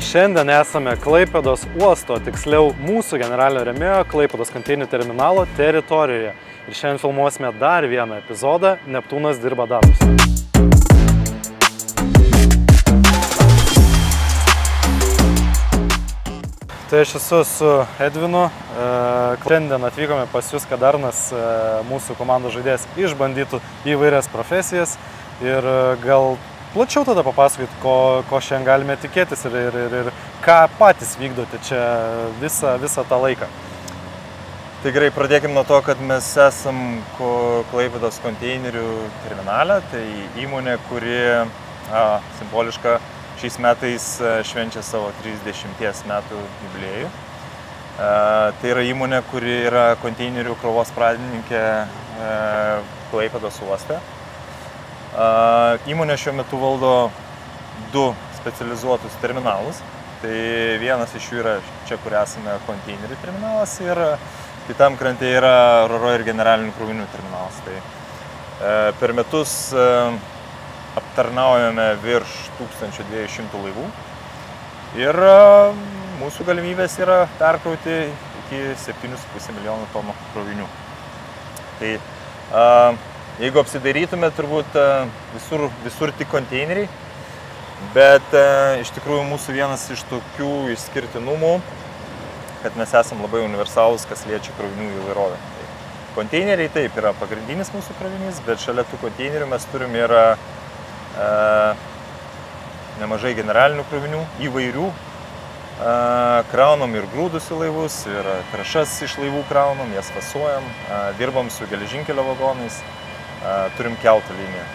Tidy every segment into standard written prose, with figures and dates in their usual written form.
Šiandien esame Klaipėdos uosto, tiksliau mūsų generalinio rėmėjo Klaipėdos konteinerių terminalo teritorijoje. Ir šiandien filmuosime dar vieną epizodą Neptūnas dirba darbus. Tai aš esu su Edvinu. Šiandien atvykome pas jūs, kad Arnas, mūsų komandos žaidėjas, išbandytų įvairias profesijas. Ir gal plačiau tada papasakot, ko šiandien galime tikėtis ir ką patys vykdote čia visą tą laiką. Tai gerai, pradėkime nuo to, kad mes esam Klaipėdos konteinerių terminale. Tai įmonė, kuri simboliška šiais metais švenčia savo 30 metų jubiliejų. Tai yra įmonė, kuri yra konteinerių krovos pradininkė Klaipėdos uoste. Įmonė šiuo metu valdo 2 specializuotus terminalus. Tai vienas iš jų yra čia, kur esame konteinerių terminalas, ir kitam krante yra RoRo ir generalinių krovinių terminalas. Tai per metus aptarnaujame virš 1200 laivų ir mūsų galimybės yra perkrauti iki 7,5 milijonų tonų krovinių. Tai jeigu apsidairytume, turbūt visur tik konteineriai, bet iš tikrųjų mūsų vienas iš tokių išskirtinumų, kad mes esam labai universalūs, kas liečia krovinių įvairovę. Tai konteineriai taip yra pagrindinis mūsų krovinys, bet šalia tų konteinerių mes turim ir nemažai generalinių krovinių, įvairių. Kraunam ir grūdus į laivus, ir trąšas iš laivų kraunam, jas fasuojam, dirbam su geležinkelio vagonais. Turim keltų liniją.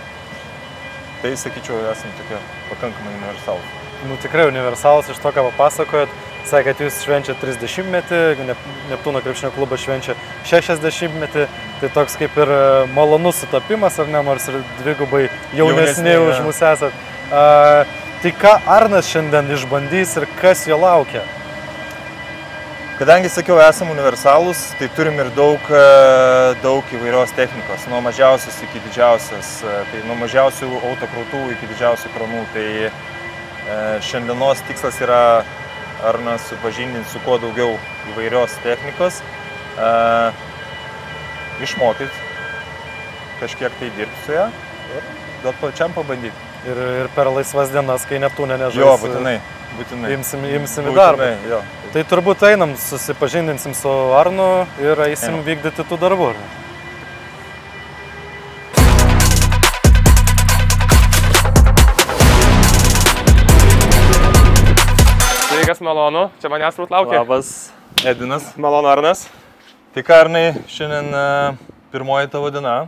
Tai, sakyčiau, esam tokie pakankamai universalūs. Tikrai universalūs iš to, ką papasakojot. Sakė, kad jūs švenčiat 30-metį, Neptūno krepšinio klubas švenčia 60-metį. Tai toks kaip ir malonus sutapimas, ar ne, nors ir dvigubai jaunesni už mus esat. Tai ką Arnas šiandien išbandys ir kas jo laukia? Kadangi, sakiau, esam universalūs, tai turim ir daug įvairios technikos, nuo mažiausios iki didžiausios, tai nuo mažiausių autokrautų iki didžiausių kranų. Tai šiandienos tikslas yra Arną supažindinti su kuo daugiau įvairios technikos, išmokyti kažkiek tai dirbti su ją ir duoti pačiam pabandyti. Ir per laisvas dienas, kai Neptūne nežais. Jo, būtinai. Imsim į darbą. Jo. Tai turbūt einam, susipažindinsim su Arnu ir eisim vykdyti tų darbų. Sveikas, malonu. Čia manęs turbūt laukia. Labas, Edvinas. Malonu, Arnas. Tai ką, Arnai, šiandien pirmoji tavo diena.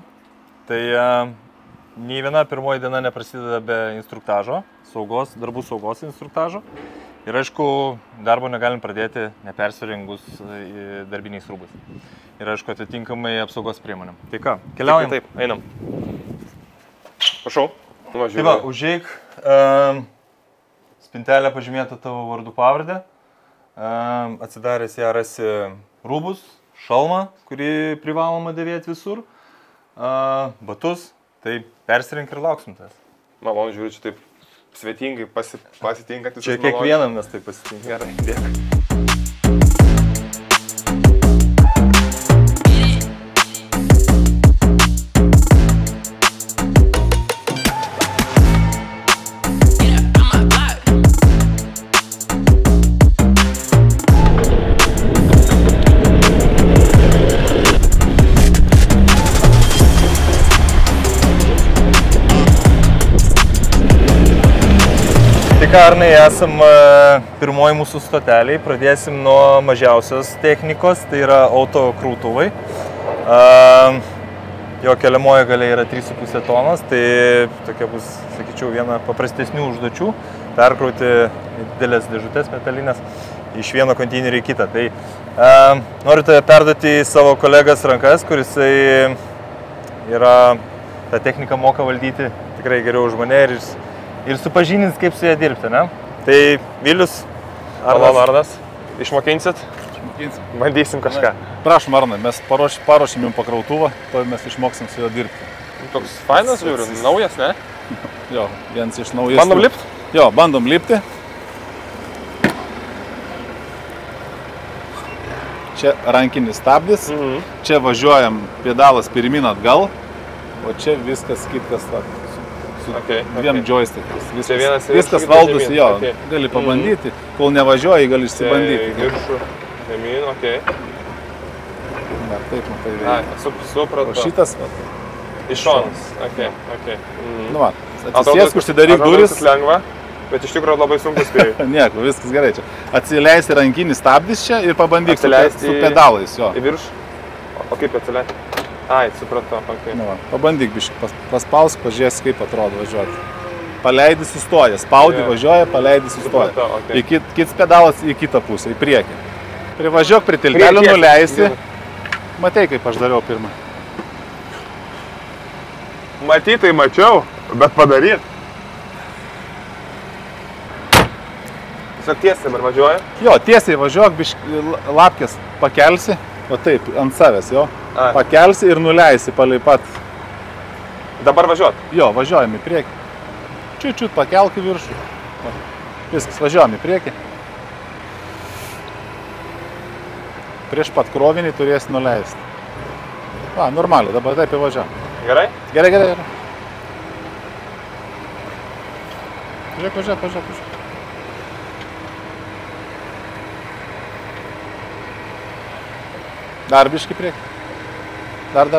Tai nei viena pirmoji diena neprasideda be instruktažo, darbų saugos instruktažo. Ir aišku, darbo negalim pradėti nepersirengus darbiniais rūbais. Ir aišku, atitinkamai apsaugos priemonėm. Tai ką, keliaujam? Taip, einam. Prašau. Tai va, užeik, spintelę pažymėta tavo vardų pavardę. Atsidaręs ją rasi rūbus, šalmą, kurį privaloma dėvėti visur, batus. Tai persirink ir lauksim tas. Malonu, žiūriu, čia taip svetingai pasitinkantis. Čia kiekvienam mes taip pasitinkam. Gerai, dėkui. Arnai, esam pirmoji mūsų stoteliai, pradėsim nuo mažiausios technikos, tai yra autokrautuvai. Jo keliamoji galia yra 3,5 tonos, tai tokia bus, sakyčiau, viena paprastesnių užduočių - perkrauti didelės dėžutės metalinės iš vieno konteinerio į kitą. Tai noriu tave perduoti į savo kolegas rankas, kuris yra tą techniką moka valdyti tikrai geriau už mane ir supažinins, kaip su ją dirbti, ne? Tai Vilius, Malonu, Arnas. Išmokinsit? Išmokinsim. Bandysim kažką. Prašom, Arnai, mes paruošim jums pakrautuvą, to mes išmoksim su juo dirbti. Toks fainas, žiūriu, naujas, ne? Jo, vienas iš naujesnių. Bandom lipt? Jo, bandom lipti. čia rankinis stabdis, čia važiuojam pedalas pirmin atgal, o čia viskas kitkas su dviem joystickais. Viskas valdosi, jo, gali pabandyti, kol nevažiuoji, gali išsibandyti. Viršų, žemyn, okei. Na, taip, matai. Supratau. O šitas, Iš šonas, okei. nu va, atsisėsk, užsidaryk duris. Atrodo, lengva, bet iš tikrųjų labai sunku spėjai. Nieko, viskas gerai čia. Atsileisti rankinį stabdis čia ir pabandyk Atsileisti su pedalais, jo. Į viršų? O kaip atsileisti? Ai, supratau, okei. Nu va, pabandyk biškai, paspausk, pažiūrės, kaip atrodo važiuoti. Paleidi sustoja, spaudi, važiuoja, paleidi sustoja. Supratau, okei. Kits pedalas į kitą pusę, į priekį. Privažiuok prie tiltelio, nuleisi. Matei, kaip aš dariau pirmą. Matytai mačiau, bet padaryt. Tiesiog tiesiai dabar važiuoja? Jo, tiesiai važiuok, biškai lapkės pakelsi, o taip, ant savęs, jo. Pakelsi ir nuleisi palei pat. Dabar važiuot? Jo, važiuojam į priekį. Čiut pakelk į viršų. Viskas, važiuojam į priekį. Prieš pat krovinį turėsi nuleisti. Va, normaliai, dabar taip įvažiavam. Gerai? Gerai. Važiuok. Dar biškį priekį. Dar.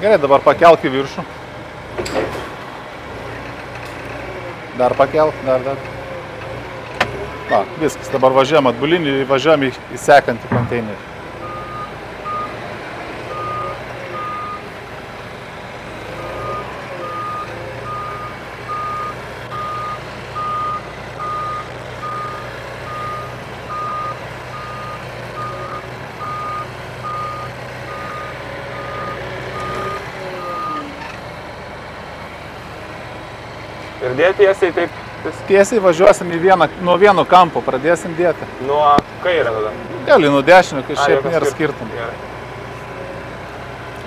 Gerai, dabar pakelk į viršų. Dar pakelk, dar. Va, viskas, dabar važiuojam atbulinį ir važiuojam į sekantį konteinerį. Ir dėti tiesiai taip? Tiesiai važiuosim nuo vieno kampo, pradėsim dėti. Nuo kairę tada? Gali nuo dešinio, kai šiaip nėra skirtumų.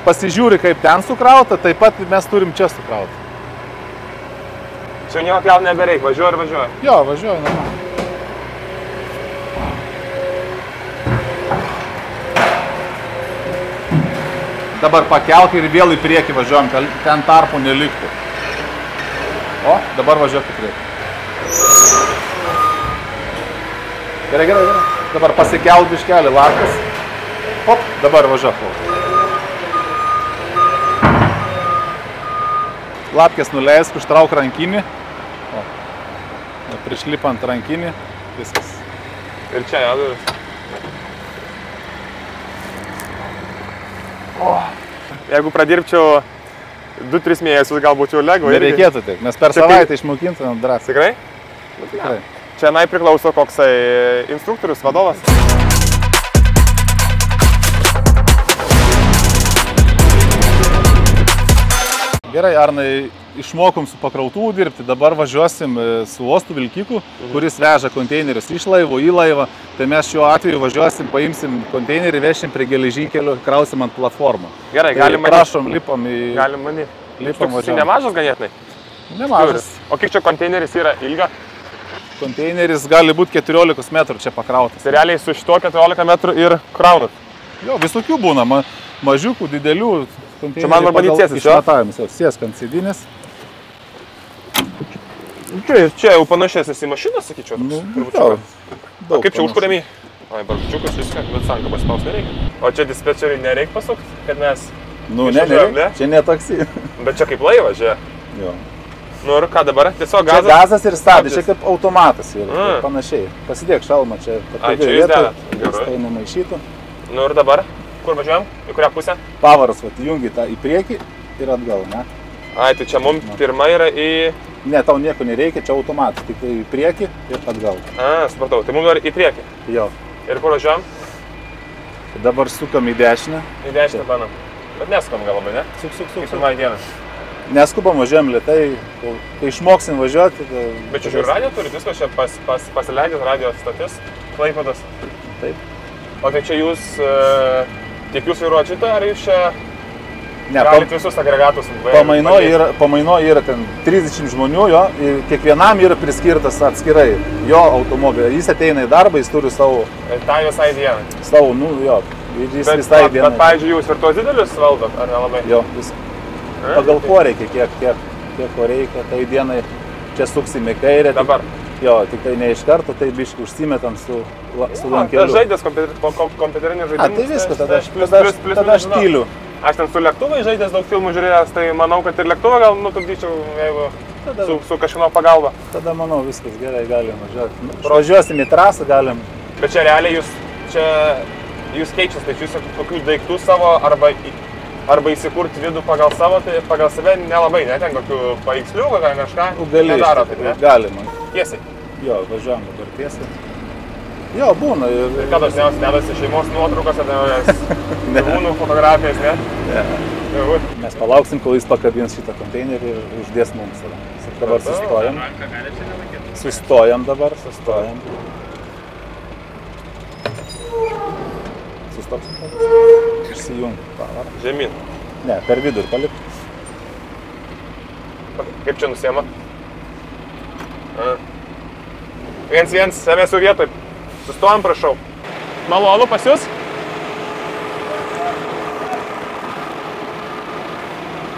Pasižiūri, kaip ten sukrauta, taip pat mes turim čia sukrauta. Čia nieko kelt nebereik, važiuoja? Jo, važiuoja, normaliai. Dabar pakelk ir vėl į priekį važiuojam, ten tarpų neliktų. O, dabar važiuok į priekį. Gerai. Dabar pasikelk biškelį laktas. Hop, dabar važiuok. Lapkės nuleisk, užtrauk rankinį. O, prišlipant rankinį, viskas. Ir čia, jau duris. Jeigu pradirbčiau 2-3 mėnesius, galbūt jau lengva. Nereikėtų tik, mes per savaitę išmokintumėm drąsiai. Tikrai? Tikrai. Čia priklauso koksai instruktorius, vadovas. Gerai, Arnai, išmokom su pakrautuvu dirbti, dabar važiuosim su uostų vilkiku, kuris veža konteinerius iš laivo į laivą. Tai mes šiuo atveju važiuosim, paimsim konteinerį, vešim prie geležinkelio, krausim ant platformą. Gerai, tai galim manyti. Prašom, lipam į... Galim manyti. Lipam važiuojam. Nemažas ganėtinai? Nemažas. O kiek čia konteineris yra ilga? Konteineris gali būti 14 metrų čia pakrautas. Tai realiai su šituo 14 metrų ir kraunat? Jo, visokių būna, mažiukų, didelių konteinerių. Čia man var bandyti sėsis, jo? Išmatavimus, sėsk ant sėdynės. Čia jau panašesnis į mašiną, sakyčiau. O kaip čia užkuriami? Ai, barkčiukas viską, bet sanką paspaus nereikia. O čia dispečeriui nereikia pasukti, kad mes... Ne, čia ne taksi. Bet čia kaip laivas, žiūrėk. Jo. Nu ir ką dabar? Tiesiog gazas? Čia gazas ir stabdis, čia kaip automatas ir panašiai. Pasidėk šalmą čia. Ai, čia jūs dedat. Gerai. Tai nemaišytų. Nu ir dabar? Kur važiuojam? Į kurią pusę? Pavaras, jungi tą į priekį ir atgal, ne? Ai, tai čia mums pirma yra į... Ne, tau nieko nereikia, čia automatas, tik į priekį ir atgal. Supratau, tai mums dar į priekį? Jo. Ir kur važiuojam? Dabar sukam į dešinę. Į dešinę banam. Bet neskubam gal labai, ne? Suk. Kaip pirmąjį dieną. Neskubam, važiuojam lėtai, kai išmoksim važiuoti. Bet čia žiūrė radio turit, viskas čia pasileidžiat radio stotis, Klaipėdos. Taip. O tai čia jūs, tik jūs vairuojat šitą, ar jūs čia... Galit visus agregatus. Pamaino yra ten 30 žmonių, jo, ir kiekvienam yra priskirtas atskirai jo automobilį. Jis ateina į darbą, jis turi savo... Tai visai dieną. Savo, nu, jo, jis visai dieną. Bet, pavyzdžiui, jūs ir tuos didelius valdot, ar nelabai? Jo, viską. Pagal ko reikia, kiek ko reikia, tai dienai čia suksime kairę. Dabar. Jo, tik tai ne iš karto, tai biškai užsimetam su lankeliu. Tai žaidės kompiuterinį žaidimą. Tai viskas, tada aš tyliu. Aš ten su lėktuvai žaidęs daug filmų žiūrėjęs, tai manau, kad ir lėktuvą gal nutupdyčiau, jeigu su kažkieno pagalba. Tada manau, viskas gerai, galim važiuoti. Važiuosim į trasą, galim. Bet čia realiai jūs keičias, tai jūs kokių daiktų savo arba įsikurti vidų pagal save nelabai, ne? Ten kokių paveikslių, kažką nedaro, taip, ne? Galima. Tiesiai? Jo, važiuojam dabar tiesiai. Jo, būna. Ir ką dažniausiai nedasi šeimos nuotraukas, ar gyvūnų fotografijas, ne? Ne. Mes palauksim, kol jis pakabins šitą konteinerį ir uždės mums. Dabar sustojam. Sustojam dabar, sustojam. Sustok. Išsijung. Žemyn. Ne, per vidurį palik. Kaip čia nusiema? 1-1, savęs vietoj. Sustojam, prašau. Malonu pas jūs?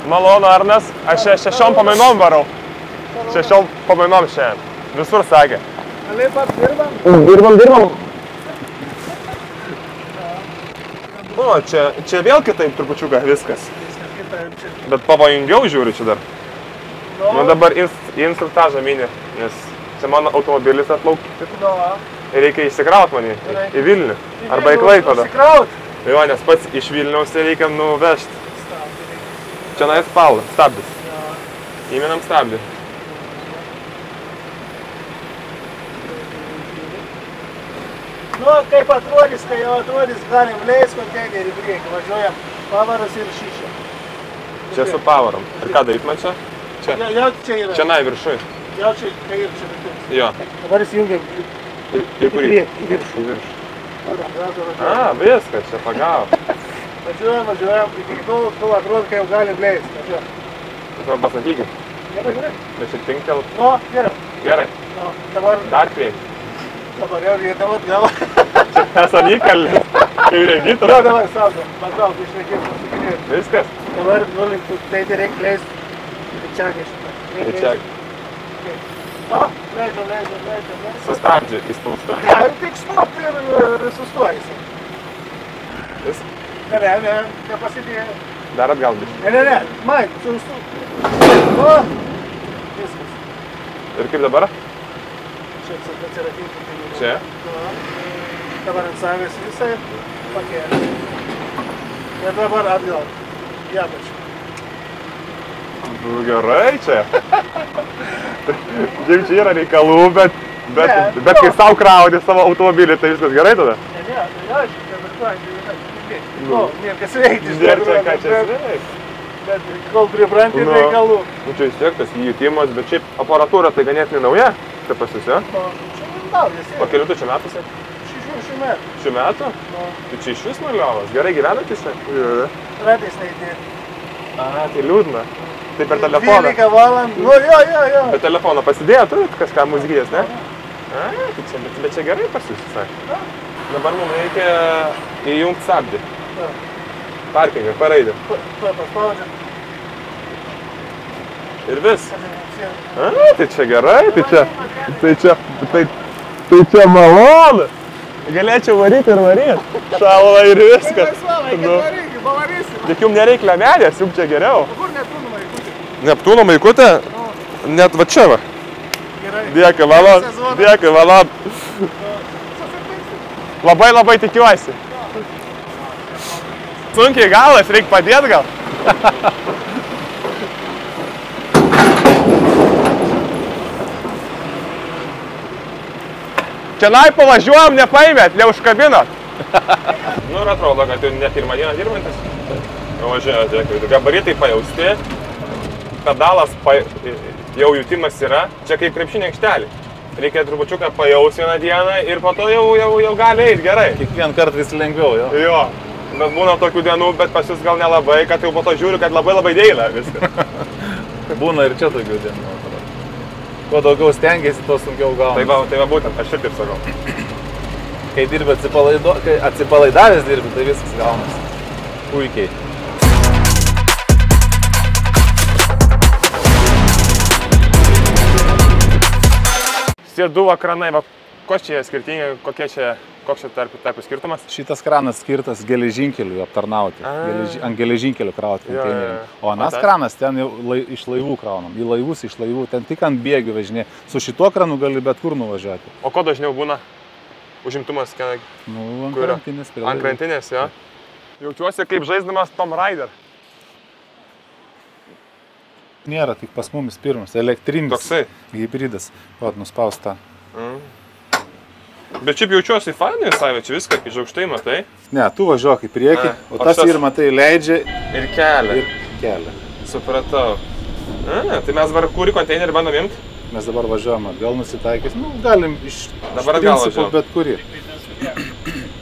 Malonu, Arnas. Aš 6 pamainom varau. 6 pamainom šiandien. Visur sakė. Dirbam. O, čia vėl kitaip trupučiuką viskas. Bet pavojingiau žiūri čia dar. Nu dabar instruktažą mini, nes čia mano automobilis atplaukti. Ir reikia išsikraut mane į Vilnių arba į Klaipėdą. Jo, nes pats iš Vilniaus reikia nuvežti. Čia nais palą, stabdis. Įminam stabdį. Nu, kaip atrodys, kai jau atrodys, galim leis konteinerį į priekį. Važiuojam pavaras ir šyšia. Čia su pavarom. Ir ką daryt man čia? Čia. Jau čia yra. Čia nai viršui. Jau čia kairį čia vitus. Jo. Dabar įsijungiam į kurį? Į viršų. Viskas, čia pagavo. Važiuojam. Iki tol atrodo, kai jau galim leis. Tai pasakykit. Gerai. Bet čia tinktel. Nu, gerai. Gerai. Nu, dabar. Dar prieit. Dabar jau vietą atgal. Čia esam įkalnis. Kaip regitų. Nu, dabar saugom. Atgal, išreikėt pasikinėti. Viskas. Dabar nulinktų, tai reikia leis. Ričiakai šitą. Ričiakai. O, leidžiam. Sustabdžiu įspaustu. Ne, tik stop ir sustojasi. Vis? Ne, nepasidėjo. Dar atgal biškai. Ne, man, sustok. O, viskas. Ir kaip dabar? Čia atsirakinti. Čia? Dabar ant savęs visai pakėlė. Ir dabar atgal. Japačiu. Gerai čia. Kaip čia yra reikalų, bet kai savo krauni savo automobilį, tai viskas gerai tada? Ne, aš niekas veiktis. Ką čia veiks? Bet kol pribranti reikalų. Nu čia vis tiek tas įjutimas, bet šiaip aparatūra tai ganėtinai nauja. Tai pas jūs, ja? Čia naujas. O kelių tu čia metuose? 6 metų. 6 metų? Tai čia iš vis nuliovas. Gerai gyvenatys čia? Ratais neįdėti. Aha, tai liūdna. Tai per telefoną. 12 valandų. Nu, jo. Per telefoną pasidėjo, turit kažką muzikės, ne? Tai čia, bet čia gerai pas jūs, sakė. Dabar mums reikia įjungti stabdį. Parkingą, paraidį. Paspaudžiam. Ir vis. Tai čia gerai, tai čia malonu. Galėčiau varyti ir varyti. Šalva ir viskas. Tik jums nereikia lemelės, jums čia geriau. Kur Neptūno maikutė? Neptūno maikutė? Net va čia va. Dėkui, valon. Labai tikiuosi. Sunkiai galas, reikia padėti gal. Čianai pavažiuojam, nepaimėt, neužkabinot. Nu ir atrodo, kad ne pirmą dieną dirbantis. Važiuoja, gabaritai pajausti, pedalas jau jutimas yra, čia kaip krepšinio aikštelė. Reikia trupučiuką pajaus vieną dieną ir po to jau gali eiti gerai. Kiekvien kartą vis lengviau, jo. Jo. Bet būna tokių dienų, bet pas jūs gal nelabai, kad jau po to žiūriu, kad labai dėlė viską. Būna ir čia tokių dienų. Kuo daugiau stengiasi, tuo sunkiau gauna. Tai va būtent, aš ir taip sakau. Kai dirbi atsipalaidavęs dirbi, tai viskas gaunasi. Puikiai. Tie du kranai, koks čia skirtingi, koks čia tarp skirtumas? Šitas kranas skirtas geležinkeliui aptarnauti, ant geležinkelio krauti konteinerį. O anas kranas ten jau iš laivų kraunam, į laivus iš laivų, ten tik ant bėgių važinė. Su šituo kranu gali bet kur nuvažiuoti. O ko dažniau būna užimtumas? Nu, ant krantinės. Ant krantinės, jo. Jaučiuosi kaip žaisdamas Tomb Raider. Nėra, tik pas mumis pirmas, elektrinis. Toksai? Hybridas. Vat, nuspausta. Bet šiaip jaučiuosi fainai visai, čia viską iš aukštai matai. Ne, tu važiuok į priekį, o tas ir matai leidžia ir kelia. Supratau. Tai mes dabar kurį konteinerį bandom imti? Mes dabar važiuojam atgal nusitaikys. Nu, galim iš principo bet kurį.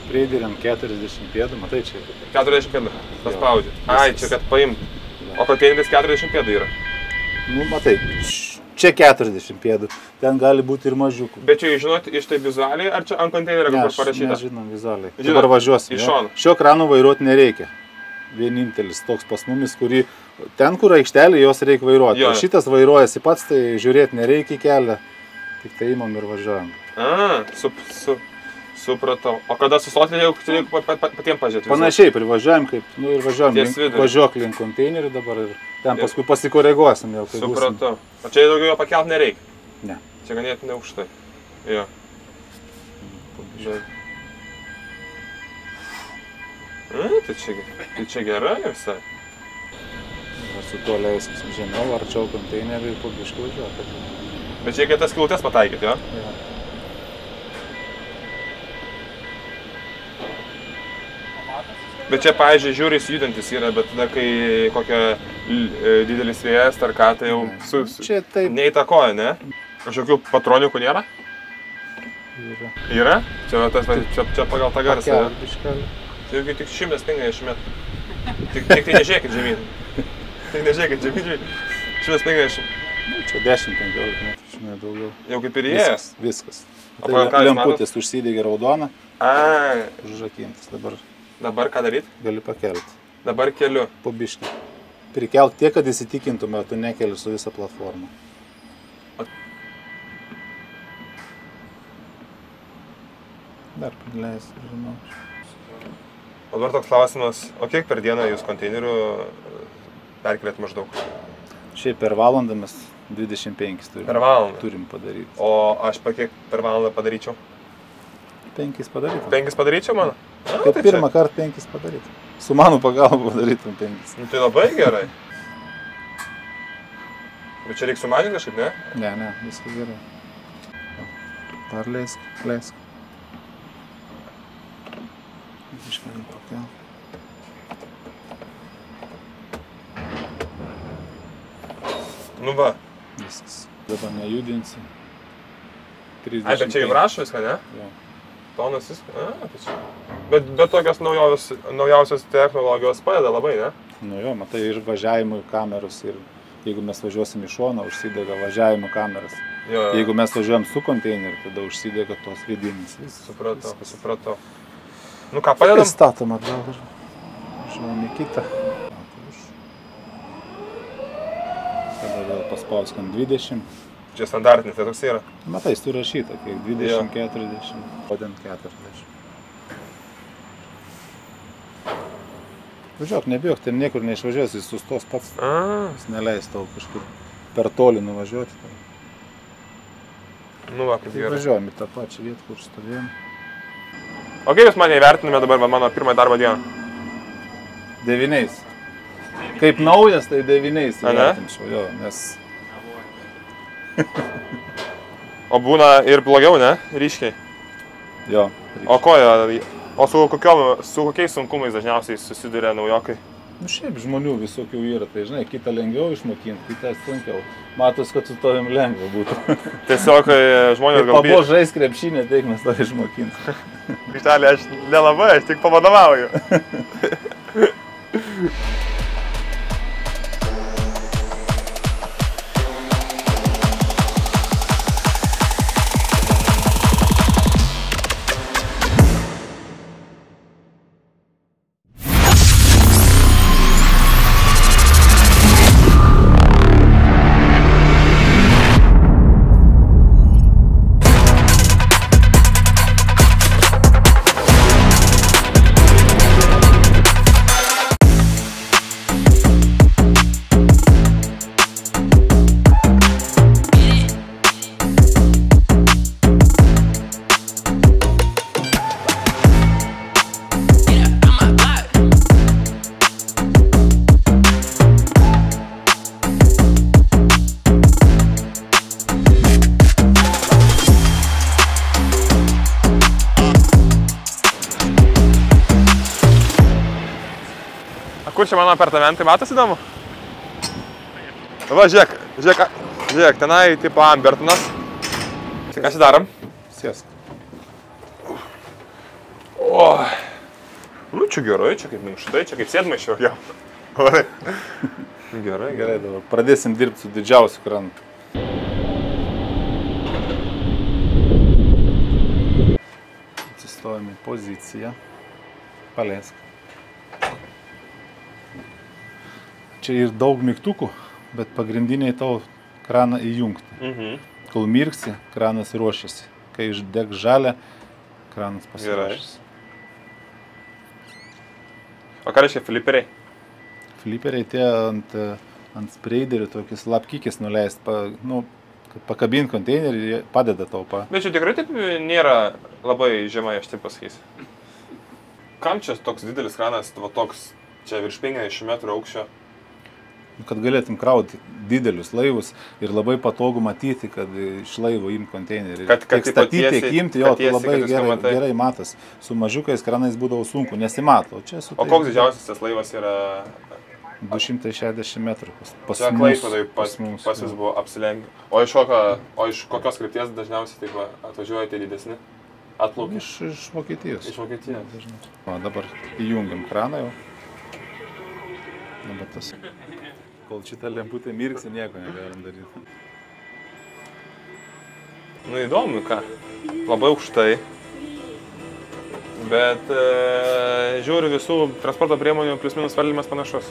Prieidirėm 40 pėdų, matai čia. 40 pėdų, paspaudži. Ai, čia kad paimt. O konteineris 40 pėdų yra. Nu, matai, čia 40 pėdų, ten gali būti ir mažiukų. Bet čia žinot iš tai vizualiai, ar čia ant konteinerio kažkur parašyta? Ne, žinom vizualiai. Dabar važiuosim. Iš šono. Šio krano vairuoti nereikia. Vienintelis toks pas mumis, kurį ten, kur aikštelė, jos reikia vairuoti. O šitas vairuojasi pats, tai žiūrėti nereikia kelią, tik tai imam ir važiuojam. Supratau. O kada sustoti, jau patiems pažiūrėti? Panašiai, privažiuojam, kaip, nu ir važiuojam, važiuok link konteinerį dabar ir ten paskui pasikoreguosim jau. Supratau. O čia daugiau jo pakelt nereikia? Ne. Čia ganėtinai aukštai. Jo. Tai čia gerai visai. Ir su tuo leiskis žemiau, arčiau konteinerį ir po biškį važiuoti. Bet čia reikia tas skylutes pataikyti, jo? Jo. Bet čia, pavyzdžiui, žiūris judantis yra, bet tada, kai kokia didelis vėjas ar ką, tai jau neįtakoja, ne? Kažkokių patronikų nėra? Yra. Čia pagal tą garsą. Tai jau tik 150 metrų. Tik tai nežiūrėkit žemyn. Tik nežiūrėkit žemyn. 150. Čia 10-15 metrų, žinai, daugiau. Jau kaip ir įėjęs? Viskas. Tai lemputės užsidegė raudoną. Užrakintas dabar. Dabar ką daryti? Gali pakelti. Dabar keliu. Po biškį. Prikelt tiek, kad įsitikintume, tu nekeli su visą platformą. Dar paleis, žinau. O dabar toks klausimas, o kiek per dieną jūs konteinerių perkelėt maždaug? Šiaip per valandą mes 25 turim padaryti. O aš kiek per valandą padaryčiau? 5 padarytum. 5 padaryčiau, mano? Kaip pirmą kartą 5 padarytum. Su mano pagalba padarytum 5. Nu, tai labai gerai. Bet čia reikia sumažinti kažkaip, ne? Ne, viskas gerai. Dar leisk. Iškeliu pakel. Nu va. Viskas. Dabar nejudinsi. Ai, bet čia jau rašo viską, ne? Jo. Tonas viską. Bet tokios naujausios technologijos padeda labai, ne? Nu jo, matai ir važiavimui kameros ir jeigu mes važiuosim į šoną, užsidega važiavimo kameras. Jeigu mes važiuojam su konteineriu, tada užsidega tos vidinis. Supratau. Nu ką, padedam? Statom atgal ir važiuojam į kitą. Tada vėl paspauskim 20. Čia standartinis, tai toks yra? Matai, tu rašyta, kiek 20, 40, o ten 40. Važiuok, nebijok, ten niekur neišvažiuosi, jis sustos pats. Jis neleis tau kažkur per toli nuvažiuoti. Nu va, kaip gerai. Važiuojam į tą pačią vietą, kur stovėjom. O kaip jūs mane įvertiname dabar mano pirmą darbo dieną? 9. Kaip naujas, tai 9 įvertinčiau, jo, nes... O būna ir blogiau, ne? Ryškiai? Jo. O ko, o su kokiais sunkumais dažniausiai susiduria naujokai? Nu šiaip žmonių visokių yra, tai žinai, kitą lengviau išmokinti, kitą sunkiau. Matos, kad su tavim lengva būtų. Tiesiog žmonės gal... Pabo žais krepšinę, teik mes tave išmokinti. Vištelė, aš nelabai, aš tik pavadovauju. Kur čia mano apartamentai, matos įdomu? Va, žiūrėk, tenai tipo Ambertonas. Tai ką čia darom? Sėsk. O, nu čia gerai, čia kaip minkštai, čia kaip sėdmaišio, jau. Gerai. Gerai, dabar pradėsim dirbti su didžiausiu krantu. Atsistojame į poziciją. Paleisk. Čia ir daug mygtukų, bet pagrindiniai tau kraną įjungti. Kol mirksi, kranas ruošiasi. Kai išdeg žalia, kranas pasiruošęs. O ką reiškia fliperiai? Fliperiai tie ant spreiderių tokis lapkikis nuleist, pakabint konteinerį, jie padeda tau. Bet čia tikrai taip nėra labai žemai, aš taip pasakysiu. Kam čia toks didelis kranas, toks čia virš 50 metrų aukščio? Kad galėtum krauti didelius laivus ir labai patogu matyti, kad iš laivo imt konteinerį. Kad statyti, tiek imti, jo, tai labai gerai matas. Su mažiukais kranais būdavo sunku, nesimato. O koks didžiausias tas laivas yra? 260 metrų. Pas jūs buvo apsilenkę. O iš kokios krypties dažniausiai taip atvažiuoja tie didesni? Atplaukia? Iš Vokietijos. Iš Vokietijos. O dabar įjungiam kraną jau. Dabar tas. Kol šitą lemputę mirksi, nieko negalim daryti. Nu įdomu, ką. Labai aukštai. Bet žiūriu, visų transporto priemonių plius minus valdymas panašus.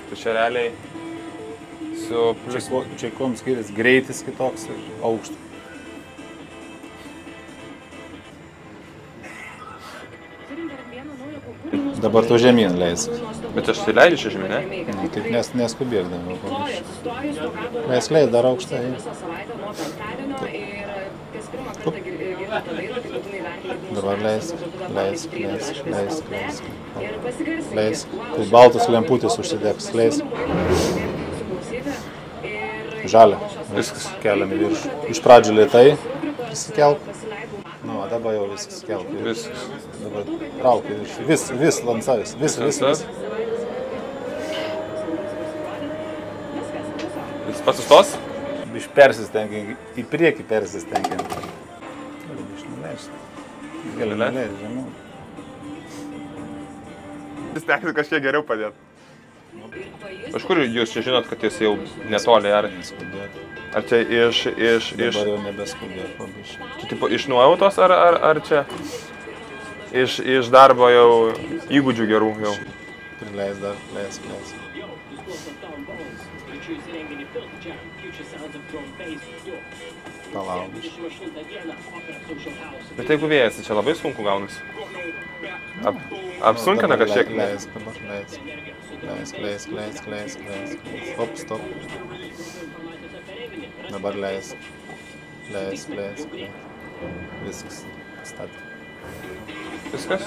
Tai čia realiai su plius... Čia kuom skiriasi greitis kitoks ir aukštas. Dabar tu žemyn leisi. Bet aš tai leidžiu čia žemyn, ne? Taip neskubėk dabar paviršių. Leis leid dar aukštai. Dabar leisk. Tai baltas lemputis užsidegs, leis. Žalia. Viskas keliam į viršų. Iš pradžių lėtai prisikelk. Nu, dabar jau viskas kelk. Viskas. Dabar trauk į viršų. Vis lansavęs. Vis. Jis pats sustos? Iš persistengiam, į priekį persistengiam. Iš nuleisti. Gali nuleisti žemiau. Jis stengsi kažkiek geriau padėti. Iš kur jūs čia žinot, kad jis jau netoli, ar? Neskubėt. Ar čia iš... Dabar jau nebeskubėt pabiškai. Čia tipo iš nuojautos, ar čia iš darbo jau įgūdžių gerų jau? Prileis dar, leis. Palauk. Bet jeigu vėjas, čia labai sunku gaunasi. Apsunkina kažkiek. Leis, dabar leis. Leis. Hop, stop. Dabar leis. Viskas. Statė. Viskas?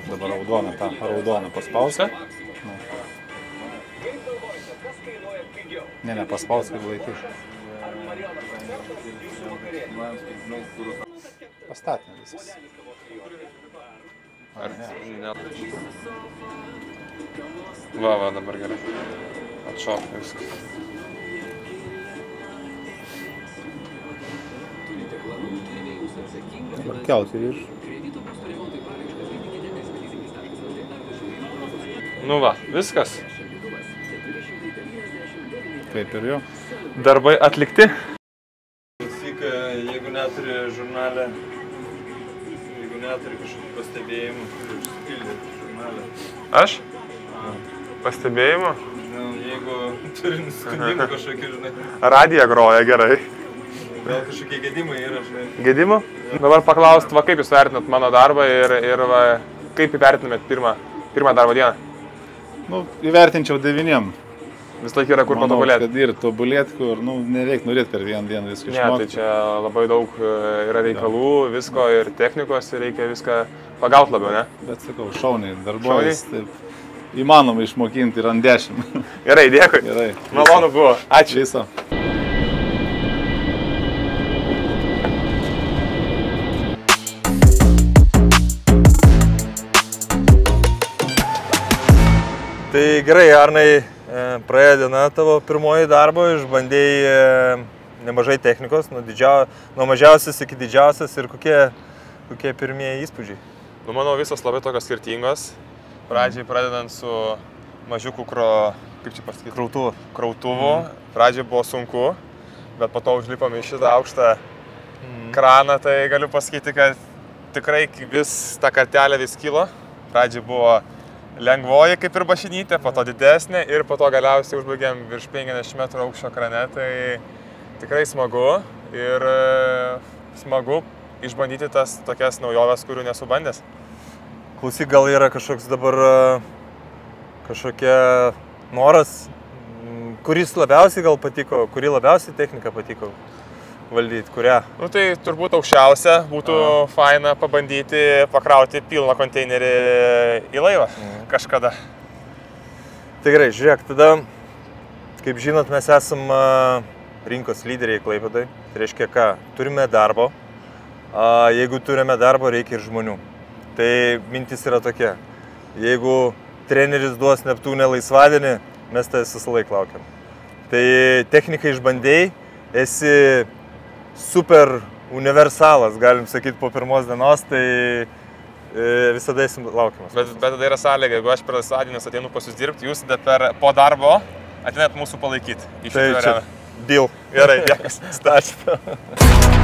Dabar raudoną paspausti. Ne, paspausti, kaip laikai. Pastatėme viskas. Ar ne? Va, dabar gerai. Atšokti viskas. Dabar kelti viršų. Nu va, viskas. Kaip ir jo. Darbai atlikti. Klausyk, jeigu neturi žurnalę, jeigu neturi kažkokių pastebėjimų, turi užsipildyti žurnalę. Aš? Pastebėjimo? Jeigu turi nuskundimų kažkokių, žinai. Radija groja gerai. Gal kažkokie gedimai yra, žinai. Gedimų? Dabar paklaust, va, kaip jūs vertinat mano darbą ir va, kaip įvertinamėt pirmą darbo dieną? Nu, įvertinčiau 9. Vis laik yra kur patobulėti. Kad ir tobulėti, kur, nu, nereik norėti per vieną dieną viską išmokti. Ne, tai čia labai daug yra reikalų, visko ir technikos, ir reikia viską pagauti labiau, ne? Bet sakau, šauniai, darbuojas, taip. Įmanoma išmokinti ir ant 10. Gerai, dėkui. Gerai. Malonu buvo. Ačiū. Viso. Tai gerai, Arnai, praėjo diena tavo pirmoji darbo, išbandėjai nemažai technikos, nuo mažiausias iki didžiausias ir kokie pirmieji įspūdžiai? Nu, manau, visos labai tokios skirtingos. Pradžiai pradedant su mažiuku krautuvu. Pradžiai buvo sunku, bet po to užlipom į šitą aukštą kraną, tai galiu pasakyti, kad tikrai vis ta kartelė vis kilo. Pradžiai buvo lengvoji kaip ir bašinytė, po to didesnė ir po to galiausiai užbaigėm virš 50 metrų aukščio krane, tai tikrai smagu ir smagu išbandyti tas tokias naujoves, kurių nesu bandęs. Klausyk, gal yra kažkoks dabar kažkokia noras, kuris labiausiai gal patiko, kuri labiausiai technika patiko valdyti, kurią? Nu tai turbūt aukščiausia būtų faina pabandyti pakrauti pilną konteinerį į laivą kažkada. Tai gerai, žiūrėk, tada, kaip žinot, mes esam rinkos lyderiai Klaipėdoj. Tai reiškia ką? Turime darbo. Jeigu turime darbo, reikia ir žmonių. Tai mintis yra tokia, jeigu treneris duos Neptūne laisvadienį, mes tai visą laiką laukiam. Tai techniką išbandėjai, esi super universalas, galim sakyti, po pirmos dienos, tai visada esi laukiamas. Bet tada yra sąlyga, jeigu aš per laisvadienius ateinu pas jūs dirbti, jūs po darbo ateinat mūsų palaikyti. Tai čia deal. Gerai, dėkui. Ačiū.